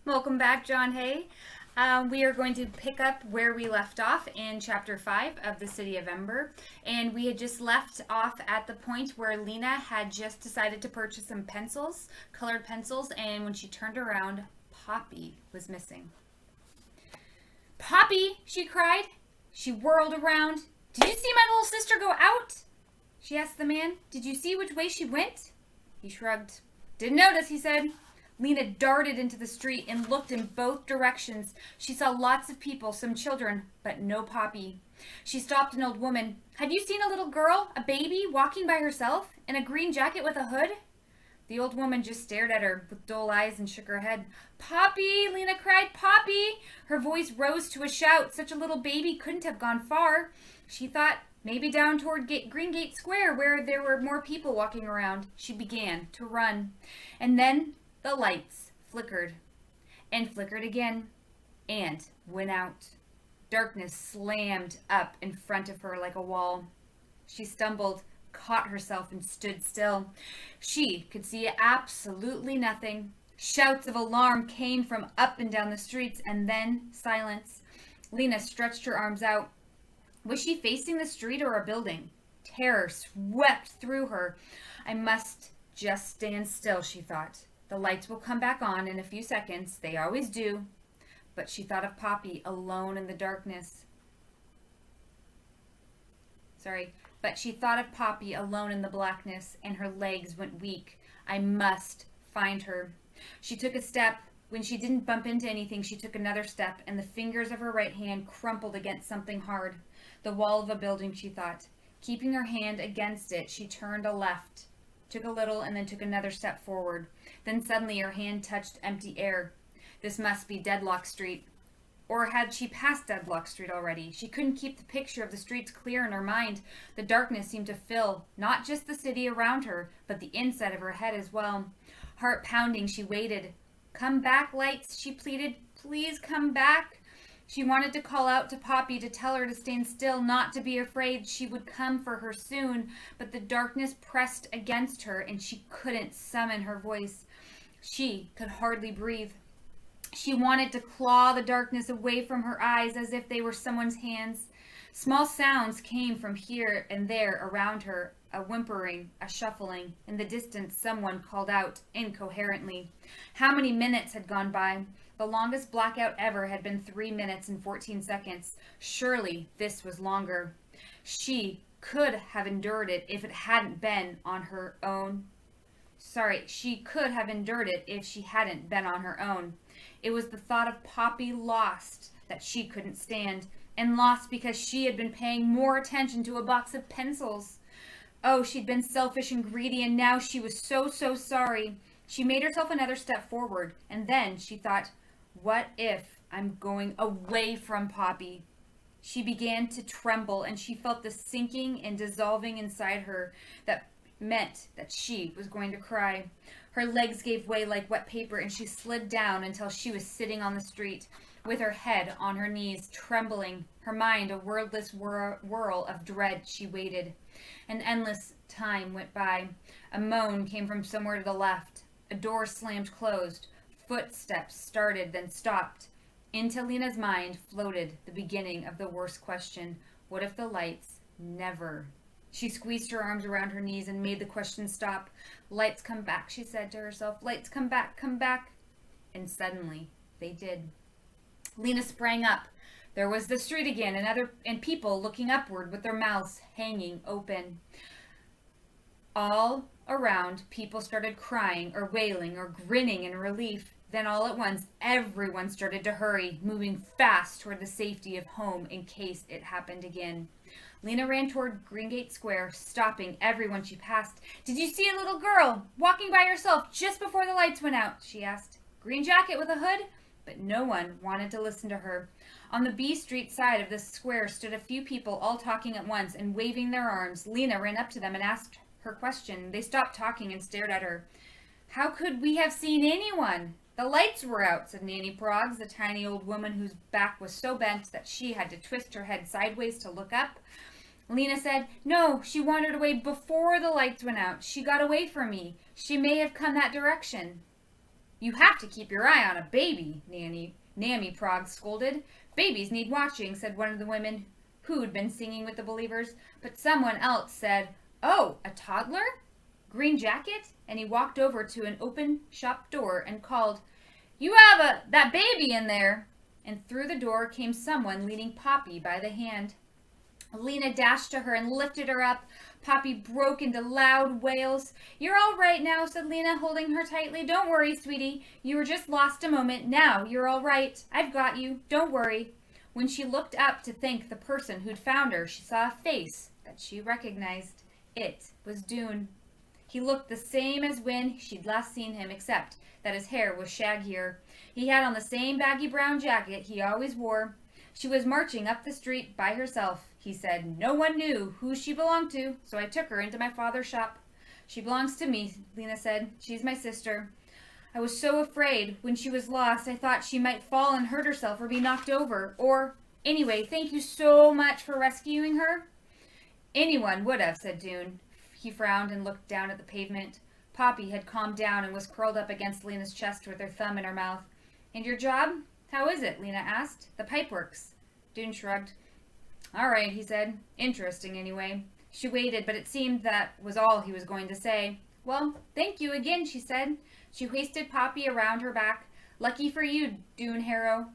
Welcome back, John Hay. We are going to pick up where we left off in Chapter 5 of the City of Ember. And we had just left off at the point where Lena had just decided to purchase some pencils, colored pencils, and when she turned around, Poppy was missing. "Poppy!" she cried. She whirled around. "Did you see my little sister go out?" she asked the man. "Did you see which way she went?" He shrugged. "Didn't notice," he said. Lena darted into the street and looked in both directions. She saw lots of people, some children, but no Poppy. She stopped an old woman. "Have you seen a little girl, a baby, walking by herself, in a green jacket with a hood?" The old woman just stared at her with dull eyes and shook her head. "Poppy!" Lena cried. "Poppy!" Her voice rose to a shout. Such a little baby couldn't have gone far. She thought maybe down toward Green Gate Square where there were more people walking around. She began to run. And then the lights flickered and flickered again and went out. Darkness slammed up in front of her like a wall. She stumbled, caught herself, and stood still. She could see absolutely nothing. Shouts of alarm came from up and down the streets, and then silence. Lena stretched her arms out. Was she facing the street or a building? Terror swept through her. I must just stand still, she thought. The lights will come back on in a few seconds. They always do. But she thought of Poppy alone in the darkness. But she thought of Poppy alone in the blackness, and her legs went weak. I must find her. She took a step. When she didn't bump into anything, she took another step, and the fingers of her right hand crumpled against something hard. The wall of a building, she thought. Keeping her hand against it, she turned a left, took a little, and then took another step forward. Then suddenly her hand touched empty air. This must be Deadlock Street. Or had she passed Deadlock Street already? She couldn't keep the picture of the streets clear in her mind. The darkness seemed to fill not just the city around her, but the inside of her head as well. Heart pounding, she waited. "Come back, lights," she pleaded. "Please come back." She wanted to call out to Poppy to tell her to stand still, not to be afraid. She would come for her soon, but the darkness pressed against her, and she couldn't summon her voice. She could hardly breathe. She wanted to claw the darkness away from her eyes as if they were someone's hands. Small sounds came from here and there around her, a whimpering, a shuffling. In the distance, someone called out incoherently. How many minutes had gone by? The longest blackout ever had been 3 minutes and 14 seconds. Surely this was longer. She could have endured it if it hadn't been on her own. She could have endured it if she hadn't been on her own. It was the thought of Poppy lost that she couldn't stand, and lost because she had been paying more attention to a box of pencils. Oh, she'd been selfish and greedy, and now she was so sorry. She made herself another step forward, and then she thought, what if I'm going away from Poppy? She began to tremble, and she felt the sinking and dissolving inside her that meant that she was going to cry. Her legs gave way like wet paper, and she slid down until she was sitting on the street, with her head on her knees, trembling, her mind a wordless whirl of dread. She waited. An endless time went by. A moan came from somewhere to the left. A door slammed closed. Footsteps started, then stopped. Into Lena's mind floated the beginning of the worst question. What if the lights never? She squeezed her arms around her knees and made the question stop. "Lights come back," she said to herself. "Lights come back, come back." And suddenly they did. Lena sprang up. There was the street again, and people looking upward with their mouths hanging open. All around, people started crying or wailing or grinning in relief. Then all at once, everyone started to hurry, moving fast toward the safety of home in case it happened again. Lena ran toward Green Gate Square, stopping everyone she passed. "Did you see a little girl walking by herself just before the lights went out?" she asked. "Green jacket with a hood?" But no one wanted to listen to her. On the B Street side of the square stood a few people, all talking at once and waving their arms. Lena ran up to them and asked her question. They stopped talking and stared at her. "How could we have seen anyone?" "The lights were out," said Nanny Proggs, the tiny old woman whose back was so bent that she had to twist her head sideways to look up. Lena said, "No, she wandered away before the lights went out. She got away from me. She may have come that direction." You have to keep your eye on a baby, Nammy Prog scolded. Babies need watching, said one of the women who'd been singing with the believers. But someone else said, Oh, a toddler? Green jacket? And he walked over to an open shop door and called, You have that baby in there. And through the door came someone leading Poppy by the hand. Lena dashed to her and lifted her up. Poppy broke into loud wails. You're all right now, said Lena, holding her tightly. Don't worry, sweetie. You were just lost a moment. Now you're all right. I've got you. Don't worry. When she looked up to thank the person who'd found her, she saw a face that she recognized. It was Dune. He looked the same as when she'd last seen him, except that his hair was shaggier. He had on the same baggy brown jacket he always wore. She was marching up the street by herself, he said. No one knew who she belonged to, so I took her into my father's shop. She belongs to me, Lena said. She's my sister. I was so afraid when she was lost. I thought she might fall and hurt herself or be knocked over. Anyway, thank you so much for rescuing her. Anyone would have, said Dune. He frowned and looked down at the pavement. Poppy had calmed down and was curled up against Lena's chest with her thumb in her mouth. And your job? How is it? Lena asked. The pipe works. Dune shrugged. All right, he said. Interesting, anyway. She waited, but it seemed that was all he was going to say. Well, thank you again, she said. She hoisted Poppy around her back. Lucky for you, Dune Harrow.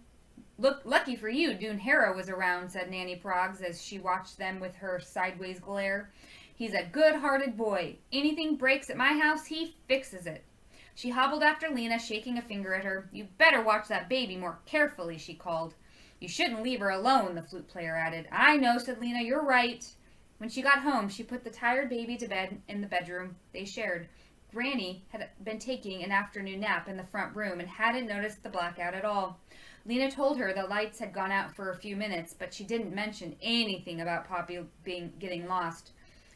Lucky for you, Dune Harrow was around, said Nanny Proggs as she watched them with her sideways glare. He's a good-hearted boy. Anything breaks at my house, he fixes it. She hobbled after Lena, shaking a finger at her. You better watch that baby more carefully, she called. You shouldn't leave her alone, the flute player added. I know, said Lena. You're right. When she got home, she put the tired baby to bed in the bedroom they shared. Granny had been taking an afternoon nap in the front room and hadn't noticed the blackout at all. Lena told her the lights had gone out for a few minutes, but she didn't mention anything about Poppy getting lost.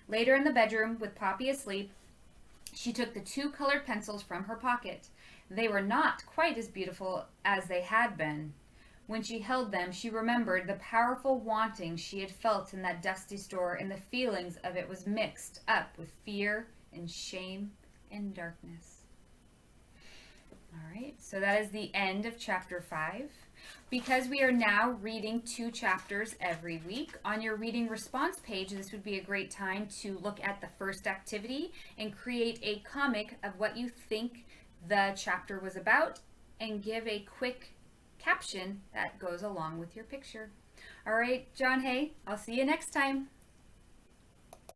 Later in the bedroom, with Poppy asleep, she took the 2 colored pencils from her pocket. They were not quite as beautiful as they had been. When she held them, she remembered the powerful wanting she had felt in that dusty store, and the feelings of it was mixed up with fear and shame and darkness. All right, so that is the end of chapter 5. Because we are now reading 2 chapters every week, on your reading response page, this would be a great time to look at the first activity and create a comic of what you think the chapter was about and give a quick caption that goes along with your picture. All right, John Hay, I'll see you next time.